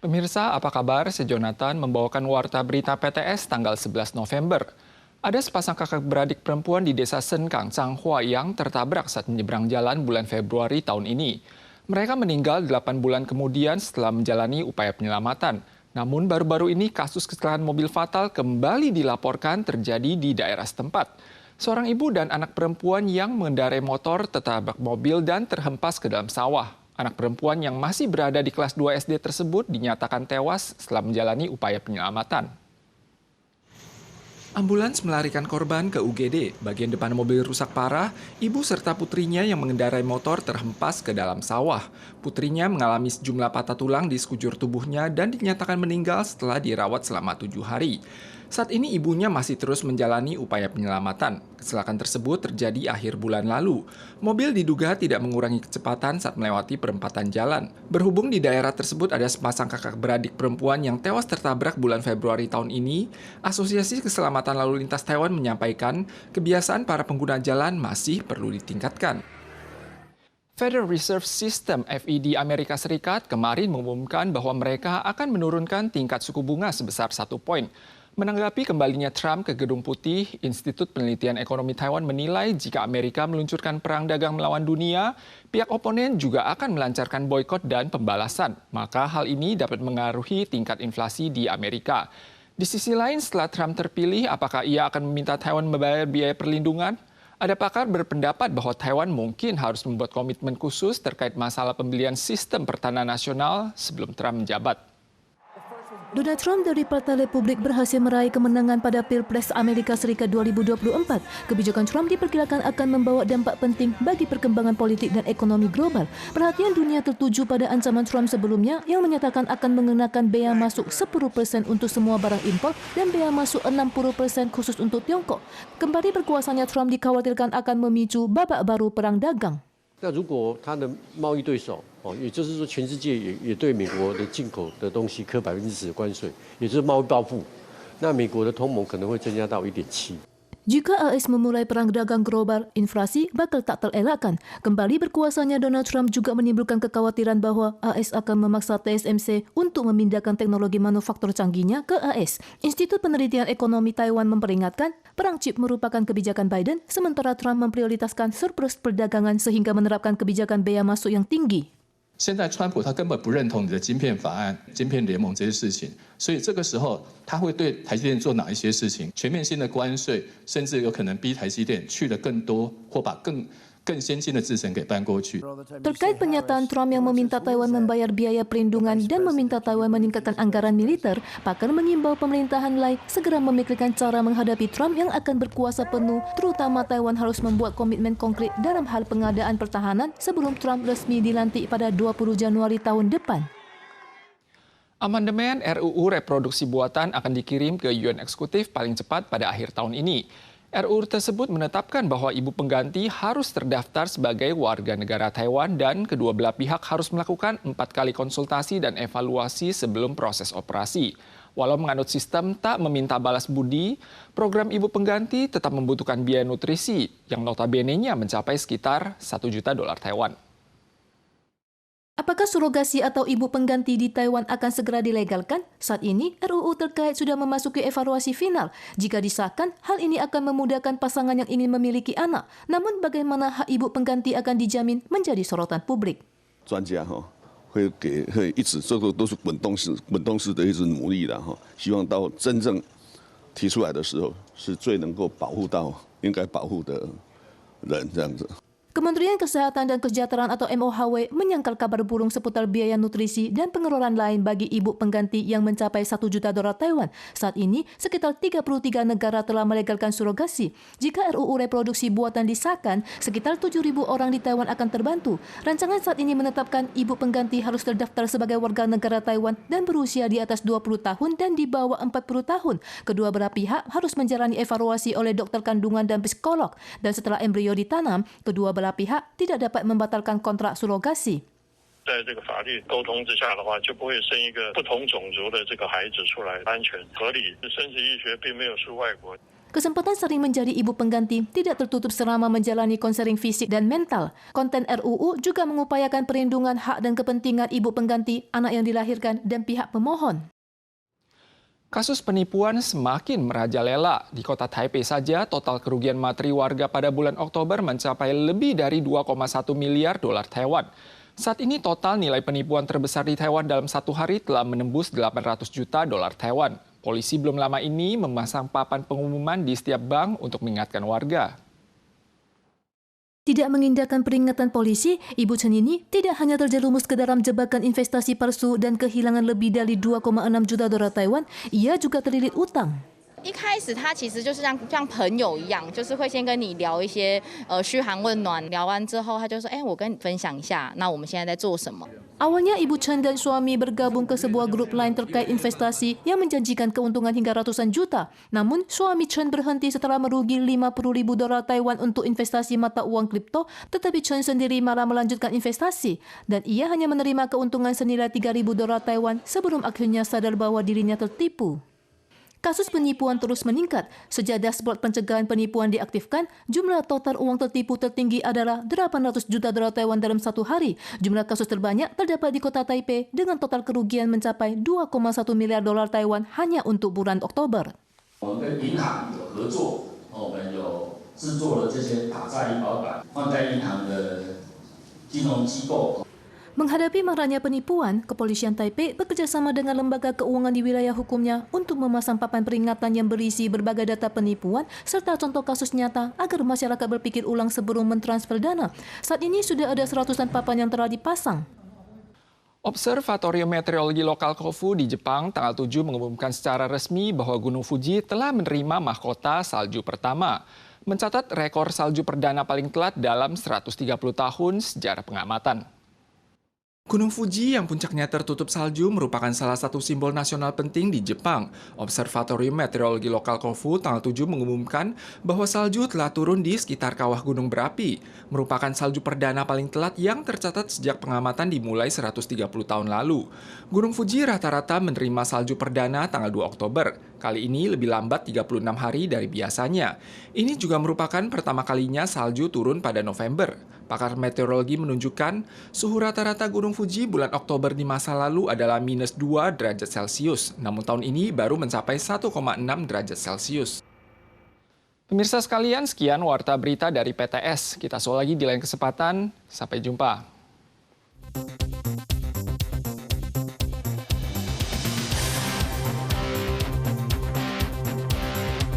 Pemirsa, apa kabar? Saya Jonathan membawakan warta berita PTS tanggal 11 November. Ada sepasang kakak beradik perempuan di desa Senkang, Changhua yang tertabrak saat menyeberang jalan bulan Februari tahun ini. Mereka meninggal 8 bulan kemudian setelah menjalani upaya penyelamatan. Namun baru-baru ini kasus kecelakaan mobil fatal kembali dilaporkan terjadi di daerah setempat. Seorang ibu dan anak perempuan yang mengendarai motor tertabrak mobil dan terhempas ke dalam sawah. Anak perempuan yang masih berada di kelas 2 SD tersebut dinyatakan tewas setelah menjalani upaya penyelamatan. Ambulans melarikan korban ke UGD. Bagian depan mobil rusak parah, ibu serta putrinya yang mengendarai motor terhempas ke dalam sawah. Putrinya mengalami sejumlah patah tulang di sekujur tubuhnya dan dinyatakan meninggal setelah dirawat selama 7 hari. Saat ini ibunya masih terus menjalani upaya penyelamatan. Kecelakaan tersebut terjadi akhir bulan lalu. Mobil diduga tidak mengurangi kecepatan saat melewati perempatan jalan. Berhubung di daerah tersebut ada sepasang kakak beradik perempuan yang tewas tertabrak bulan Februari tahun ini, Asosiasi Keselamatan Lalu Lintas Taiwan menyampaikan kebiasaan para pengguna jalan masih perlu ditingkatkan. Federal Reserve System (FED) Amerika Serikat kemarin mengumumkan bahwa mereka akan menurunkan tingkat suku bunga sebesar 1 poin. Menanggapi kembalinya Trump ke Gedung Putih, Institut Penelitian Ekonomi Taiwan menilai jika Amerika meluncurkan perang dagang melawan dunia, pihak oponen juga akan melancarkan boikot dan pembalasan. Maka hal ini dapat mengaruhi tingkat inflasi di Amerika. Di sisi lain, setelah Trump terpilih, apakah ia akan meminta Taiwan membayar biaya perlindungan? Ada pakar berpendapat bahwa Taiwan mungkin harus membuat komitmen khusus terkait masalah pembelian sistem pertahanan nasional sebelum Trump menjabat. Donald Trump dari Partai Republik berhasil meraih kemenangan pada Pilpres Amerika Serikat 2024. Kebijakan Trump diperkirakan akan membawa dampak penting bagi perkembangan politik dan ekonomi global. Perhatian dunia tertuju pada ancaman Trump sebelumnya yang menyatakan akan mengenakan bea masuk 10% untuk semua barang impor dan bea masuk 60% khusus untuk Tiongkok. Kembali berkuasanya Trump dikhawatirkan akan memicu babak baru perang dagang. 那如果他的贸易对手也就是说全世界也对美国的进口的东西课10%的关税，也就是贸易报复，那美国的通膨可能会增加到1.7%。 Jika AS memulai perang dagang global, inflasi bakal tak terelakkan. Kembali berkuasanya Donald Trump juga menimbulkan kekhawatiran bahwa AS akan memaksa TSMC untuk memindahkan teknologi manufaktur canggihnya ke AS. Institut Penelitian Ekonomi Taiwan memperingatkan, perang chip merupakan kebijakan Biden, sementara Trump memprioritaskan surplus perdagangan sehingga menerapkan kebijakan bea masuk yang tinggi. 现在川普他根本不认同你的晶片法案、晶片联盟这些事情，所以这个时候他会对台积电做哪一些事情？全面性的关税，甚至有可能逼台积电去的更多，或把更先进的制程给搬过去。 Terkait pernyataan Trump yang meminta Taiwan membayar biaya perlindungan dan meminta Taiwan meningkatkan anggaran militer, pakar mengimbau pemerintahan Lai segera memikirkan cara menghadapi Trump yang akan berkuasa penuh, terutama Taiwan harus membuat komitmen konkret dalam hal pengadaan pertahanan sebelum Trump resmi dilantik pada 20 Januari tahun depan. Amandemen RUU Reproduksi Buatan akan dikirim ke UN Eksekutif paling cepat pada akhir tahun ini. RUU tersebut menetapkan bahwa ibu pengganti harus terdaftar sebagai warga negara Taiwan dan kedua belah pihak harus melakukan 4 kali konsultasi dan evaluasi sebelum proses operasi. Walau menganut sistem tak meminta balas budi, program ibu pengganti tetap membutuhkan biaya nutrisi yang notabene-nya mencapai sekitar $1 juta Taiwan. Apakah surogasi atau ibu pengganti di Taiwan akan segera dilegalkan? Saat ini, RUU terkait sudah memasuki evaluasi final. Jika disahkan, hal ini akan memudahkan pasangan yang ingin memiliki anak. Namun bagaimana hak ibu pengganti akan dijamin menjadi sorotan publik. 专家会一直这个都是滚动式的一直努力的希望到真正提出来的时候是最能够保护到应该保护的人这样子。 Kementerian Kesehatan dan Kesejahteraan atau MOHW menyangkal kabar burung seputar biaya nutrisi dan pengeluaran lain bagi ibu pengganti yang mencapai $1 juta Taiwan. Saat ini, sekitar 33 negara telah melegalkan surogasi. Jika RUU Reproduksi Buatan disahkan, sekitar 7.000 orang di Taiwan akan terbantu. Rancangan saat ini menetapkan ibu pengganti harus terdaftar sebagai warga negara Taiwan dan berusia di atas 20 tahun dan di bawah 40 tahun. Kedua belah pihak harus menjalani evaluasi oleh dokter kandungan dan psikolog. Dan setelah embrio ditanam, kedua belah pihak tidak dapat membatalkan kontrak surogasi. 在这个法律沟通之下的话，就不会生一个不同种族的这个孩子出来，安全合理。生殖医学并没有输外国。Kesempatan sering menjadi ibu pengganti tidak tertutup selama menjalani konseling fisik dan mental. Konten RUU juga mengupayakan perlindungan hak dan kepentingan ibu pengganti, anak yang dilahirkan, dan pihak pemohon. Kasus penipuan semakin merajalela. Di kota Taipei saja, total kerugian materi warga pada bulan Oktober mencapai lebih dari 2,1 miliar dolar Taiwan. Saat ini total nilai penipuan terbesar di Taiwan dalam satu hari telah menembus 800 juta dolar Taiwan. Polisi belum lama ini memasang papan pengumuman di setiap bank untuk mengingatkan warga. Tidak mengindahkan peringatan polisi, Ibu Chen ini tidak hanya terjerumus ke dalam jebakan investasi palsu dan kehilangan lebih dari 2,6 juta dolar Taiwan, ia juga terlilit utang. 一开始他其实就是像朋友一样，就是会先跟你聊一些嘘寒问暖，聊完之后他就说，我跟你分享一下，那我们现在在做什么。 Awalnya Ibu Chen dan suami bergabung ke sebuah grup lain terkait investasi yang menjanjikan keuntungan hingga ratusan juta. Namun suami Chen berhenti setelah merugi 50.000 dolar Taiwan untuk investasi mata uang kripto, tetapi Chen sendiri malah melanjutkan investasi dan ia hanya menerima keuntungan senilai 3.000 dolar Taiwan sebelum akhirnya sadar bahwa dirinya tertipu. Kasus penipuan terus meningkat. Sejak dashboard pencegahan penipuan diaktifkan, jumlah total uang tertipu tertinggi adalah 800 juta dolar Taiwan dalam satu hari. Jumlah kasus terbanyak terdapat di kota Taipei dengan total kerugian mencapai 2,1 miliar dolar Taiwan hanya untuk bulan Oktober. 我们跟银行有合作，我们有制作了这些打诈医保版，放在银行的金融机构。 Menghadapi maraknya penipuan, Kepolisian Taipei bekerjasama dengan lembaga keuangan di wilayah hukumnya untuk memasang papan peringatan yang berisi berbagai data penipuan serta contoh kasus nyata agar masyarakat berpikir ulang sebelum mentransfer dana. Saat ini sudah ada seratusan papan yang telah dipasang. Observatorium Meteorologi Lokal Kofu di Jepang tanggal 7 mengumumkan secara resmi bahwa Gunung Fuji telah menerima mahkota salju pertama, mencatat rekor salju perdana paling telat dalam 130 tahun sejarah pengamatan. Gunung Fuji yang puncaknya tertutup salju merupakan salah satu simbol nasional penting di Jepang. Observatorium Meteorologi Lokal Kofu tanggal 7 mengumumkan bahwa salju telah turun di sekitar kawah gunung berapi, merupakan salju perdana paling telat yang tercatat sejak pengamatan dimulai 130 tahun lalu. Gunung Fuji rata-rata menerima salju perdana tanggal 2 Oktober. Kali ini lebih lambat 36 hari dari biasanya. Ini juga merupakan pertama kalinya salju turun pada November. Pakar meteorologi menunjukkan suhu rata-rata Gunung Fuji bulan Oktober di masa lalu adalah -2 derajat Celcius, namun tahun ini baru mencapai 1,6 derajat Celcius. Pemirsa sekalian, sekian Warta Berita dari PTS. Kita soal lagi di lain kesempatan. Sampai jumpa.